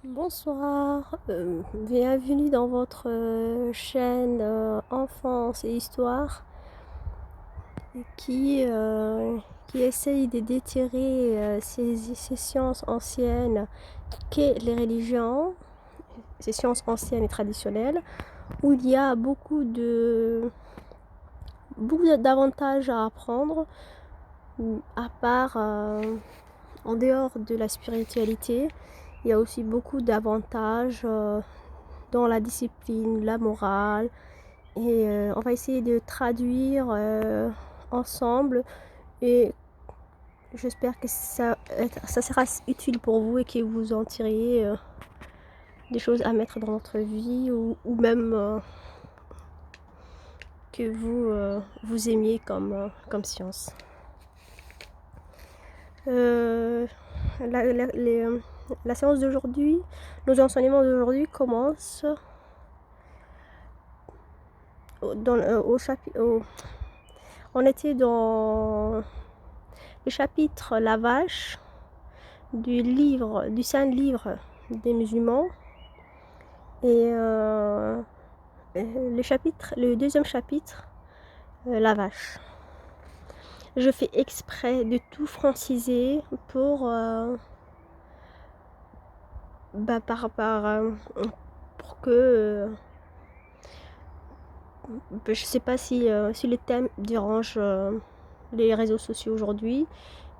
Bonsoir, bienvenue dans votre chaîne Enfance et Histoire qui, euh, qui essaye de déterrer ces sciences anciennes qu'est les religions, ces sciences anciennes et traditionnelles, où il y a beaucoup d'avantages à apprendre, à part en dehors de la spiritualité. Il y a aussi beaucoup d'avantages dans la discipline, la morale. Et on va essayer de traduire ensemble. Et j'espère que ça sera utile pour vous et que vous en tirez des choses à mettre dans votre vie ou même que vous aimiez comme science. La séance d'aujourd'hui, nos enseignements d'aujourd'hui commencent au chapitre. On était dans le chapitre La Vache du Saint-Livre des musulmans. Et le deuxième chapitre, La Vache. Je fais exprès de tout franciser pour que je sais pas si le thème dérange les réseaux sociaux aujourd'hui.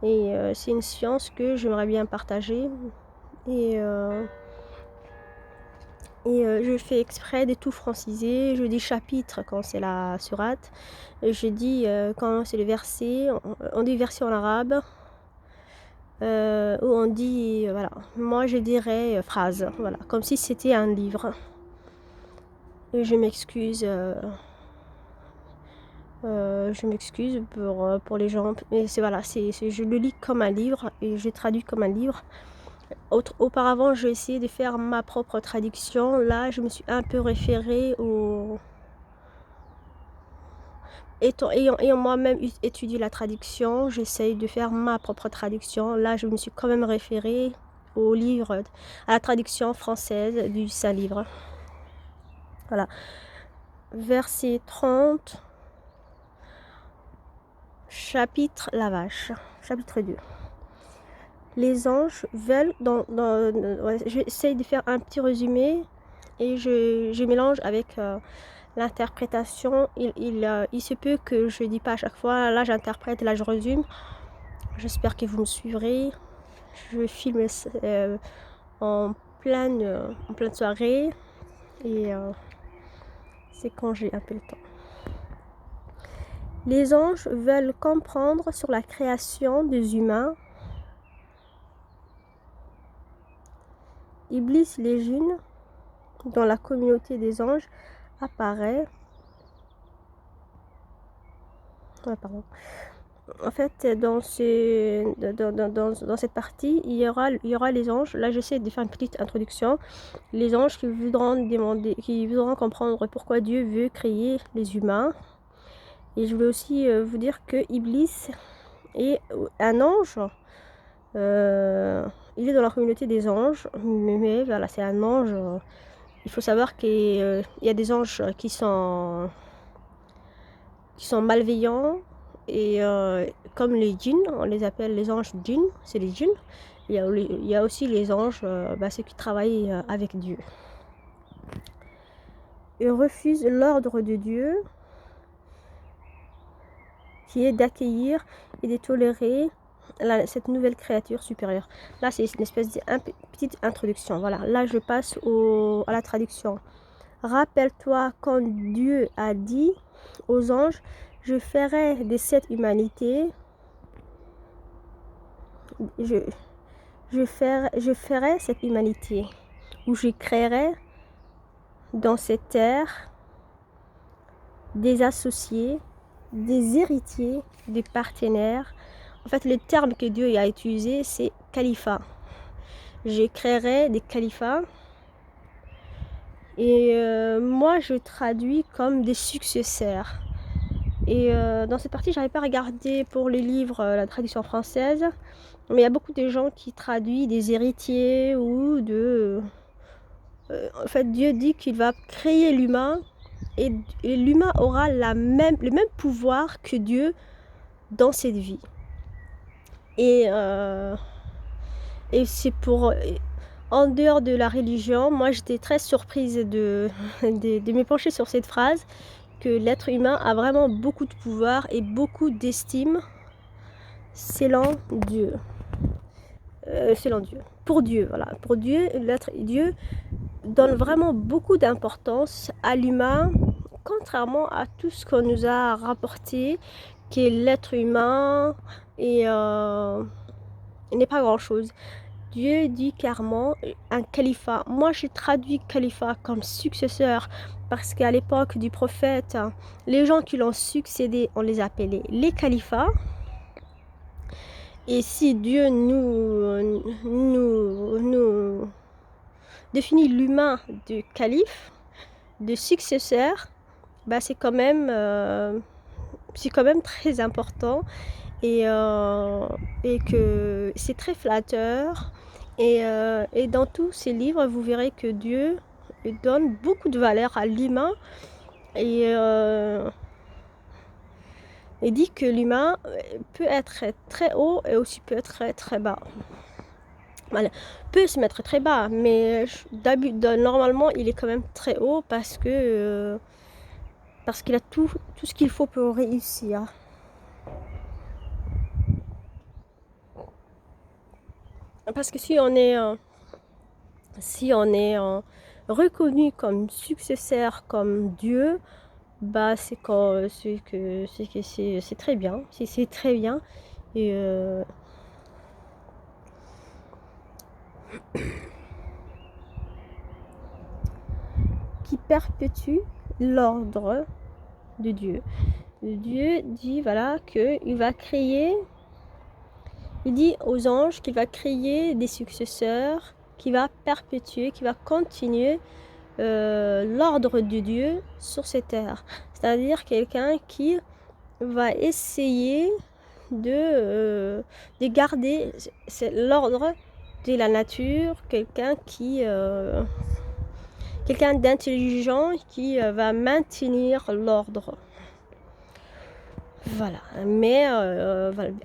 Et c'est une science que j'aimerais bien partager. Et je fais exprès de tout franciser. Je dis chapitre quand c'est la sourate. Je dis quand c'est le verset. On dit verset en arabe. Ou on dit, voilà. Moi je dirais phrase. Voilà. Comme si c'était un livre. Et je m'excuse. Je m'excuse pour les gens. Mais voilà, je le lis comme un livre et je traduis comme un livre. Auparavant, j'ai essayé de faire ma propre traduction. Là, je me suis un peu référée ayant moi-même étudié la traduction, j'essaye de faire ma propre traduction. Là, je me suis quand même référée au livre, à la traduction française du Saint-Livre. Voilà. Verset 30, chapitre La Vache, chapitre 2. Les anges veulent j'essaye de faire un petit résumé et je mélange avec l'interprétation. Il se peut que je ne dis pas à chaque fois, là j'interprète, là je résume. J'espère que vous me suivrez. Je filme en pleine soirée et c'est quand j'ai un peu le temps. Les anges veulent comprendre sur la création des humains. Iblis les djinns dans la communauté des anges apparaît. En fait, dans cette partie, il y aura les anges. Là, j'essaie de faire une petite introduction. Les anges qui voudront comprendre pourquoi Dieu veut créer les humains. Et je voulais aussi vous dire que Iblis est un ange. Il est dans la communauté des anges, mais voilà, c'est un ange. Il faut savoir qu'il y a des anges qui sont malveillants et comme les djinns, on les appelle les anges djinns, c'est les djinns. Il y a aussi les anges, ceux qui travaillent avec Dieu. Ils refusent l'ordre de Dieu qui est d'accueillir et de tolérer cette nouvelle créature supérieure. Là, c'est une espèce de petite introduction. Voilà, là, je passe à la traduction. Rappelle-toi quand Dieu a dit aux anges, je ferai de cette humanité, je ferai cette humanité, où je créerai dans cette terre des associés, des héritiers, des partenaires. En fait, le terme que Dieu a utilisé, c'est califat. Je créerai des califats. Et moi, je traduis comme des successeurs. Et dans cette partie, j'avais pas regardé pour les livres la traduction française. Mais il y a beaucoup de gens qui traduisent des héritiers ou de... en fait, Dieu dit qu'il va créer l'humain et l'humain aura le même pouvoir que Dieu dans cette vie. Et c'est pour... En dehors de la religion, moi j'étais très surprise de me pencher sur cette phrase, que l'être humain a vraiment beaucoup de pouvoir et beaucoup d'estime selon Dieu. Selon Dieu. Pour Dieu, voilà. Pour Dieu, l'être Dieu donne vraiment beaucoup d'importance à l'humain, contrairement à tout ce qu'on nous a rapporté, que l'être humain n'est pas grand-chose. Dieu dit clairement un califat. Moi, j'ai traduit califat comme successeur parce qu'à l'époque du prophète, les gens qui l'ont succédé, on les appelait les califats. Et si Dieu nous définit l'humain de calife, de successeur, bah c'est quand même très important et que c'est très flatteur. Et dans tous ces livres, vous verrez que Dieu donne beaucoup de valeur à l'humain et dit que l'humain peut être très haut et aussi peut être très bas. Voilà. Peut se mettre très bas, mais normalement il est quand même très haut parce qu'il a tout ce qu'il faut pour réussir. Parce que si on est reconnu comme successeur, comme Dieu, bah c'est très bien, c'est très bien. Et qui perpétue l'ordre de Dieu. Dieu dit voilà qu'il va créer, il dit aux anges qu'il va créer des successeurs, qui va perpétuer, qui va continuer l'ordre de Dieu sur cette terre. C'est-à-dire quelqu'un qui va essayer de garder l'ordre de la nature, quelqu'un d'intelligent qui va maintenir l'ordre. Voilà, mais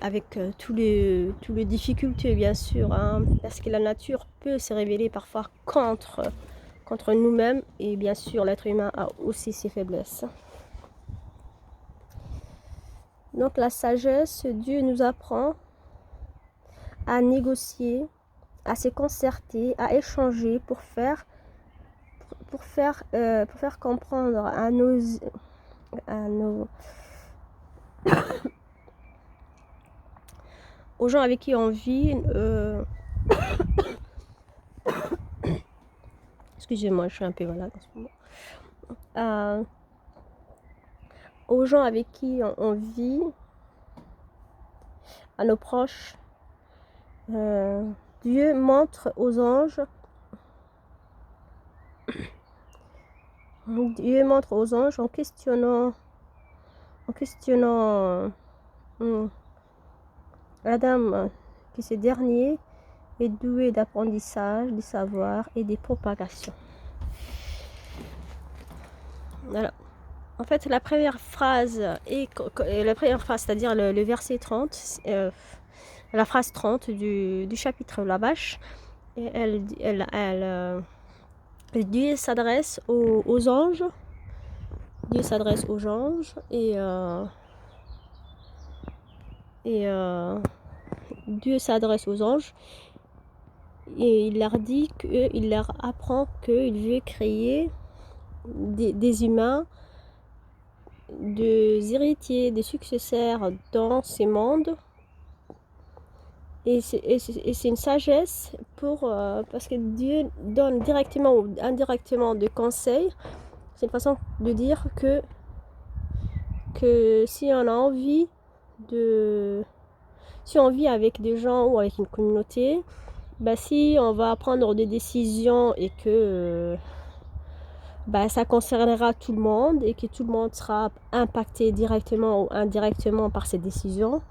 avec toutes les difficultés bien sûr, hein, parce que la nature peut se révéler parfois contre nous-mêmes et bien sûr l'être humain a aussi ses faiblesses. Donc la sagesse, Dieu nous apprend à négocier, à se concerter, à échanger pour faire comprendre à nos aux gens avec qui on vit. Excusez-moi, je suis un peu malade en ce moment. Aux gens avec qui on vit, à nos proches, Dieu montre aux anges, en questionnant Adam, que ce dernier est doué d'apprentissage, de savoir et de propagation. Voilà. En fait, la première phrase, c'est-à-dire le verset 30, la phrase 30 du chapitre La Vache, Dieu s'adresse aux anges. Dieu s'adresse aux anges et Dieu s'adresse aux anges et il leur apprend qu'il veut créer des humains, des héritiers, des successeurs dans ces mondes. Et c'est une sagesse parce que Dieu donne directement ou indirectement des conseils. C'est une façon de dire que si on a envie si on vit avec des gens ou avec une communauté, si on va prendre des décisions et que ça concernera tout le monde et que tout le monde sera impacté directement ou indirectement par ces décisions,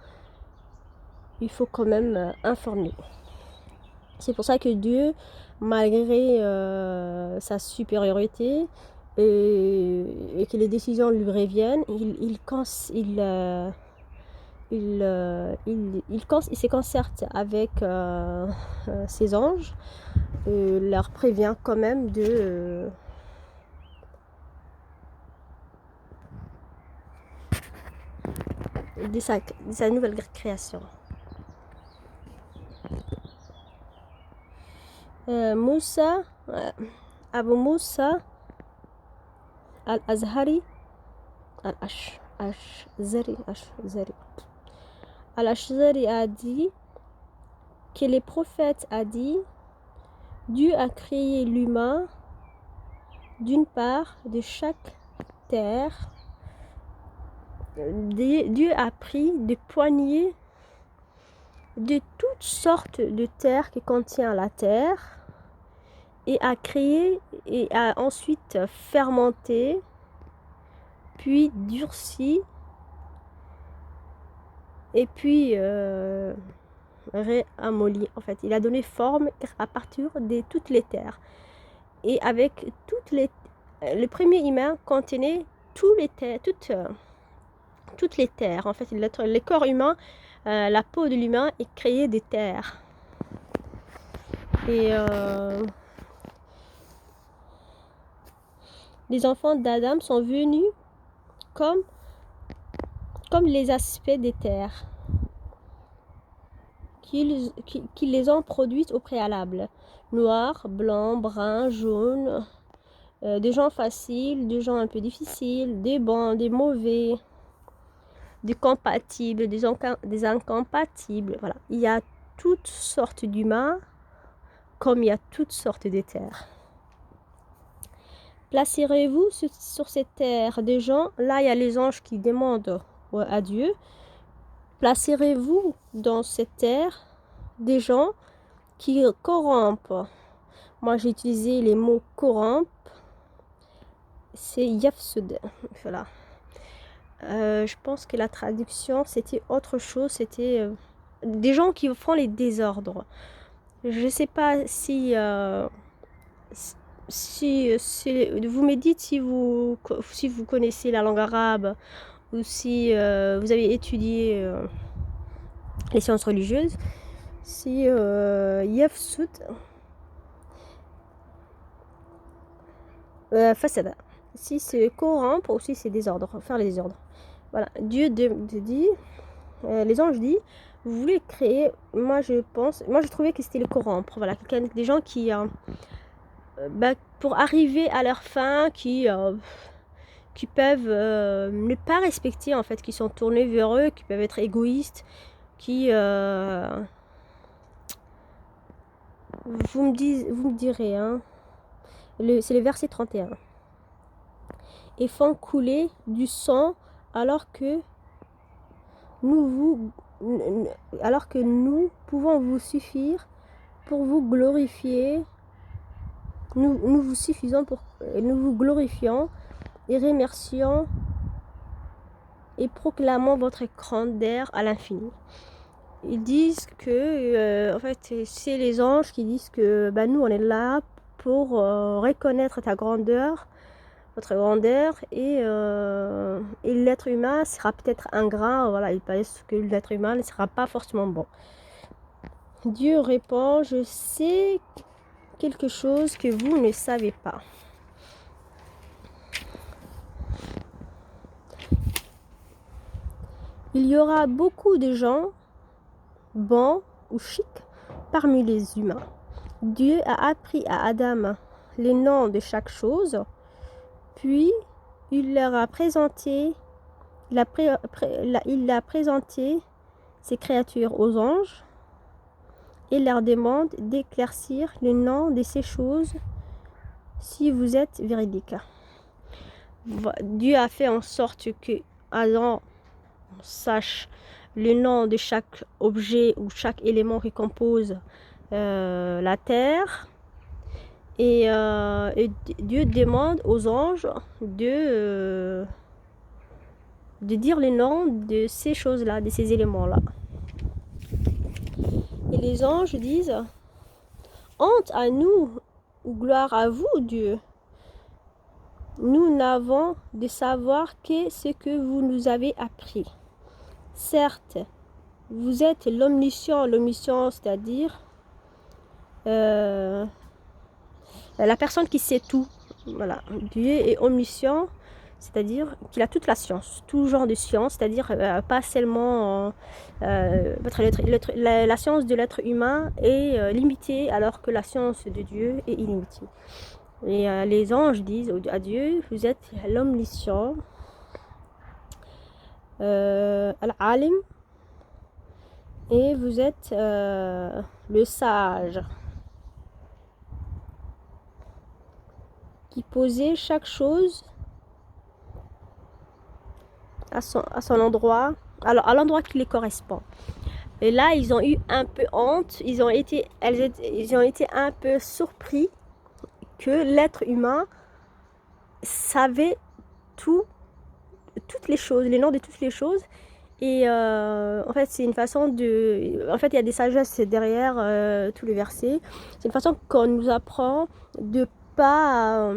il faut quand même informer. C'est pour ça que Dieu, malgré sa supériorité et que les décisions lui reviennent, il se concerte avec ses anges, leur prévient quand même de sa nouvelle création. Moussa, Abu Moussa al-Azhari, Al-Ashzari a dit que les prophètes a dit Dieu a créé l'humain d'une part de chaque terre. Dieu a pris des poignées de toutes sortes de terres que contient la terre et a créé et a ensuite fermenté, puis durci et puis réamolli. En fait, il a donné forme à partir de toutes les terres. Et avec le premier humain contenait toutes les terres. En fait, le corps humain, la peau de l'humain est créée des terres. Et les enfants d'Adam sont venus comme les aspects des terres qui les ont produites au préalable. Noir, blanc, brun, jaune, des gens faciles, des gens un peu difficiles, des bons, des mauvais, des compatibles, des incompatibles. Voilà. Il y a toutes sortes d'humains comme il y a toutes sortes de terres. Placerez-vous sur cette terre des gens. Là, il y a les anges qui demandent à Dieu. Placerez-vous dans cette terre des gens qui corrompent. Moi, j'ai utilisé les mots corrompre. C'est yafsud. Voilà. Je pense que la traduction, c'était autre chose. C'était des gens qui font les désordres. Je ne sais pas si vous me dites si vous connaissez la langue arabe ou si vous avez étudié les sciences religieuses. Si yafsud fasada. Si c'est corrompre ou si c'est désordre, faire les désordres. Voilà, Dieu dit, les anges disent, vous voulez créer, moi je trouvais que c'était le corrompre, voilà, des gens qui, pour arriver à leur fin, qui peuvent ne pas respecter, en fait, qui sont tournés vers eux, qui peuvent être égoïstes, qui, vous me direz, hein, c'est le verset 31. Et font couler du sang alors que nous pouvons vous suffire pour vous glorifier. Nous vous glorifions et remercions et proclamons votre grandeur à l'infini. Ils disent que, en fait, c'est les anges qui disent que nous, on est là pour reconnaître ta grandeur, votre grandeur, et l'être humain sera peut-être ingrat. Voilà, il pense que l'être humain ne sera pas forcément bon. Dieu répond, je sais quelque chose que vous ne savez pas. Il y aura beaucoup de gens bons ou chics parmi les humains. Dieu a appris à Adam les noms de chaque chose, puis il leur a présenté, il a présenté ces créatures aux anges et leur demande d'éclaircir les noms de ces choses si vous êtes véridique. Dieu a fait en sorte que Adam sache le nom de chaque objet ou chaque élément qui compose la terre. Et Dieu demande aux anges de dire les noms de ces choses-là, de ces éléments-là. Et les anges disent, honte à nous, ou gloire à vous, Dieu. Nous n'avons de savoir que ce que vous nous avez appris. Certes, vous êtes l'omniscient, c'est-à-dire la personne qui sait tout. Voilà, Dieu est omniscient, c'est-à-dire qu'il a toute la science, tout genre de science, c'est-à-dire pas seulement la science de l'être humain est limitée alors que la science de Dieu est illimitée. Et les anges disent à Dieu, vous êtes l'omniscient, al-alim, et vous êtes le sage qui posait chaque chose à son endroit, alors à l'endroit qui les correspond. Et là, ils ont eu un peu honte, ils ont été un peu surpris que l'être humain savait toutes les choses, les noms de toutes les choses. Et en fait, c'est une façon de... En fait, il y a des sagesses derrière tous les versets. C'est une façon qu'on nous apprend de pas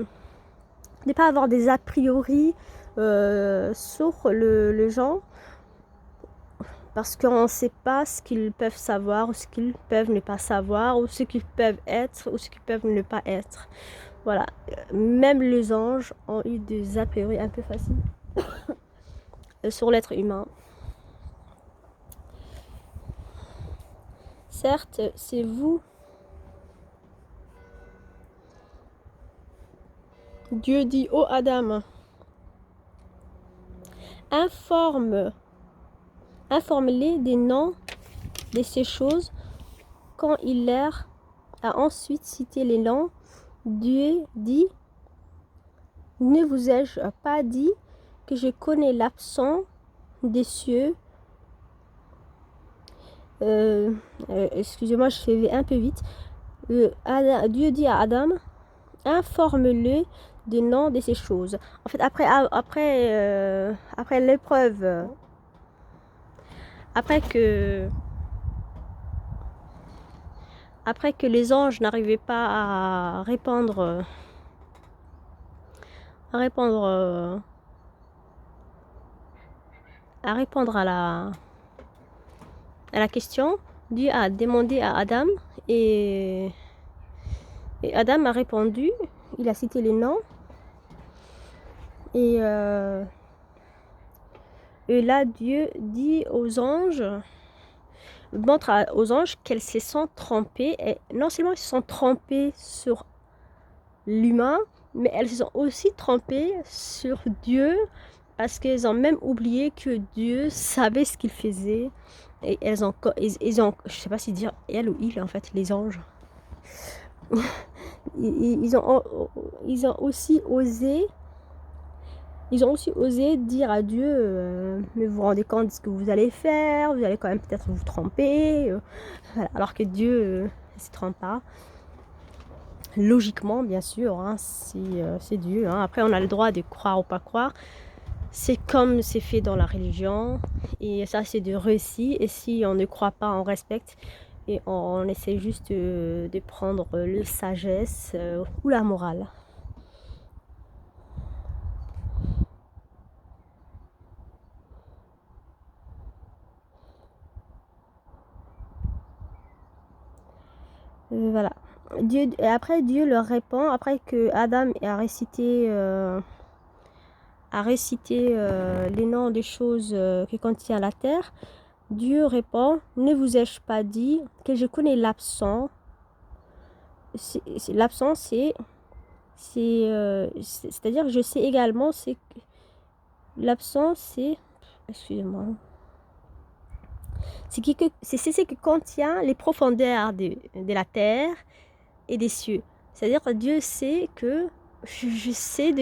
avoir des a priori sur le gens, parce qu'on ne sait pas ce qu'ils peuvent savoir, ou ce qu'ils peuvent ne pas savoir, ou ce qu'ils peuvent être, ou ce qu'ils peuvent ne pas être. Voilà. Même les anges ont eu des a priori un peu faciles sur l'être humain. Certes, c'est vous. Dieu dit, ô Adam, informe-les des noms de ces choses. Quand il leur a ensuite cité les noms, Dieu dit, ne vous ai-je pas dit que je connais l'absent des cieux? Excusez-moi, je fais un peu vite. Dieu dit à Adam, informe-le des noms de ces choses. En fait, après l'épreuve, après que les anges n'arrivaient pas à répondre à la question, Dieu a demandé à Adam et Adam a répondu, il a cité les noms et là Dieu dit aux anges, montre aux anges qu'elles se sont trompées, et non seulement ils se sont trompés sur l'humain, mais elles se sont aussi trompées sur Dieu, parce qu'elles ont même oublié que Dieu savait ce qu'il faisait. Et ils ont, je sais pas si dire elle ou il, en fait, les anges. Ils ont aussi osé dire à Dieu, mais vous vous rendez compte de ce que vous allez faire, vous allez quand même peut-être vous tromper, voilà. Alors que Dieu ne se trompe pas. Logiquement, bien sûr, hein, c'est Dieu. Hein. Après, on a le droit de croire ou pas croire. C'est comme c'est fait dans la religion. Et ça, c'est de récit. Et si on ne croit pas, on respecte. Et on essaie juste de prendre la sagesse ou la morale. Voilà. Après, Dieu leur répond, après que Adam a récité les noms des choses que contient la terre, Dieu répond, ne vous ai-je pas dit que je connais l'absent? L'absent, c'est-à-dire je sais également, l'absent, c'est, excusez-moi, c'est ce qui contient les profondeurs de la terre et des cieux. C'est-à-dire que Dieu sait que je sais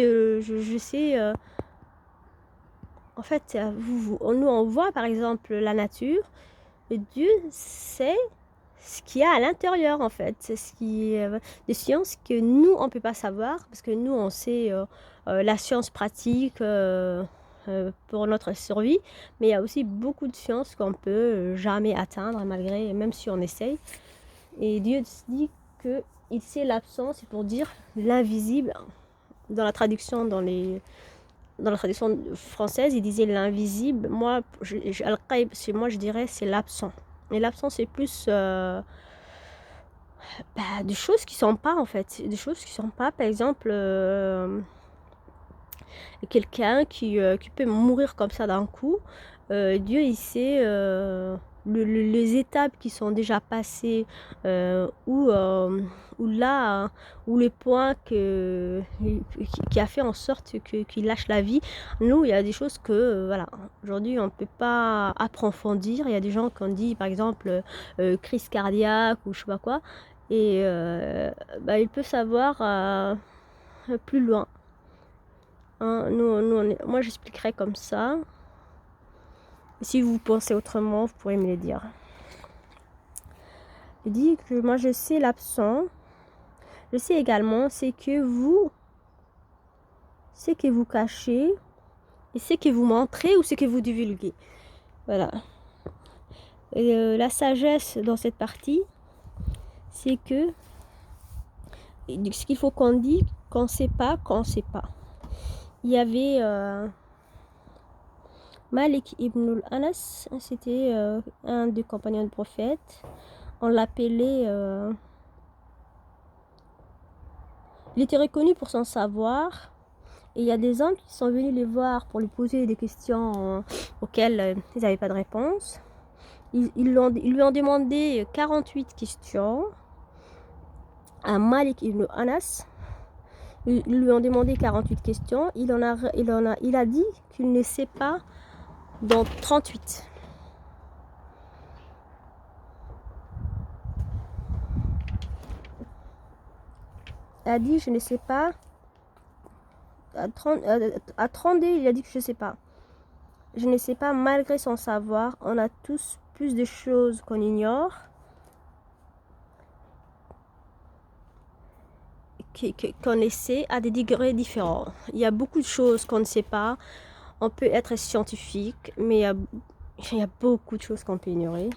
en fait, nous on voit par exemple la nature, et Dieu sait ce qu'il y a à l'intérieur, en fait. C'est ce qui est des sciences que nous on peut pas savoir, parce que nous on sait la science pratique, pour notre survie, mais il y a aussi beaucoup de sciences qu'on peut jamais atteindre, malgré, même si on essaye. Et Dieu dit que il sait l'absence, c'est pour dire l'invisible. Dans la traduction, dans la traduction française, il disait l'invisible. Moi, Al-Qaib, moi je dirais c'est l'absent. Et l'absent, c'est plus des choses qui sont pas, en fait. Des choses qui sont pas, par exemple, quelqu'un qui peut mourir comme ça d'un coup. Dieu, il sait les étapes qui sont déjà passées, ou là, ou les points qui a fait en sorte qu'il lâche la vie. Nous, il y a des choses que, voilà, aujourd'hui, on ne peut pas approfondir. Il y a des gens qui ont dit, par exemple, crise cardiaque ou je sais pas quoi. Et ils peuvent savoir plus loin. Hein, moi, j'expliquerai comme ça. Si vous pensez autrement, vous pourrez me le dire. Je dis que moi, je sais l'absent. Je sais également ce que vous cachez et ce que vous montrez ou ce que vous divulguez. Voilà. Et la sagesse dans cette partie, c'est que ce qu'il faut qu'on dise, qu'on ne sait pas, qu'on ne sait pas. Il y avait Malik ibn al-Anas, c'était un des compagnons du prophète. On l'appelait... il était reconnu pour son savoir. Et il y a des hommes qui sont venus les voir pour lui poser des questions auxquelles ils n'avaient pas de réponse. Ils lui ont demandé 48 questions à Malik ibn Anas. Ils lui ont demandé 48 questions. Il a dit qu'il ne sait pas dans 38. Il a dit je ne sais pas. À 32, il a dit que je ne sais pas. Je ne sais pas, malgré son savoir, on a tous plus de choses qu'on ignore. Qu'on essaie à des degrés différents. Il y a beaucoup de choses qu'on ne sait pas. On peut être scientifique, mais il y a beaucoup de choses qu'on peut ignorer.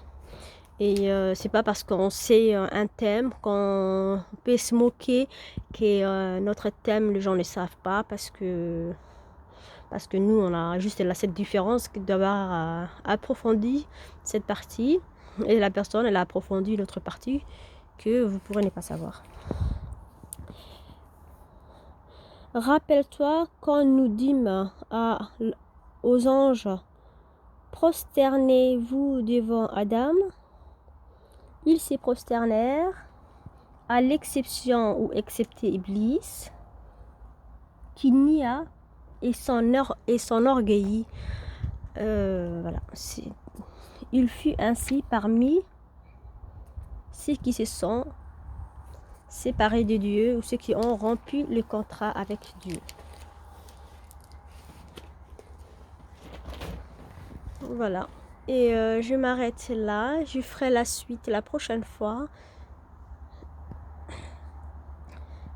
Et c'est pas parce qu'on sait un thème qu'on peut se moquer que notre thème, les gens ne le savent pas parce que nous, on a juste cette différence d'avoir approfondi cette partie et la personne, elle a approfondi l'autre partie que vous pourrez ne pas savoir. Rappelle-toi quand nous dîmes aux anges, prosternez-vous devant Adam. Ils se prosternèrent, à l'exception ou excepté Iblis, qui nia et s'enorgueillit. Voilà. Il fut ainsi parmi ceux qui se sont séparés de Dieu ou ceux qui ont rompu le contrat avec Dieu. Voilà. Et je m'arrête là. Je ferai la suite la prochaine fois.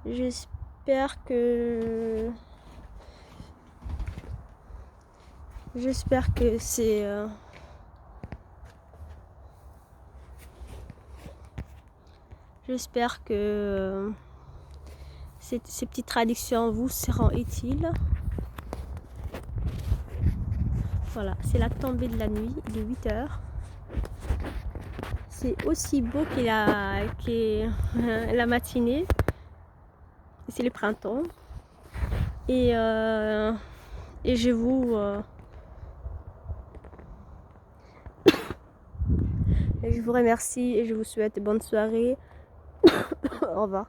J'espère que c'est j'espère que ces petites traductions vous seront utiles. Voilà, c'est la tombée de la nuit, il est 8 heures. C'est aussi beau que la matinée. C'est le printemps. Et je vous remercie et je vous souhaite bonne soirée. Au revoir.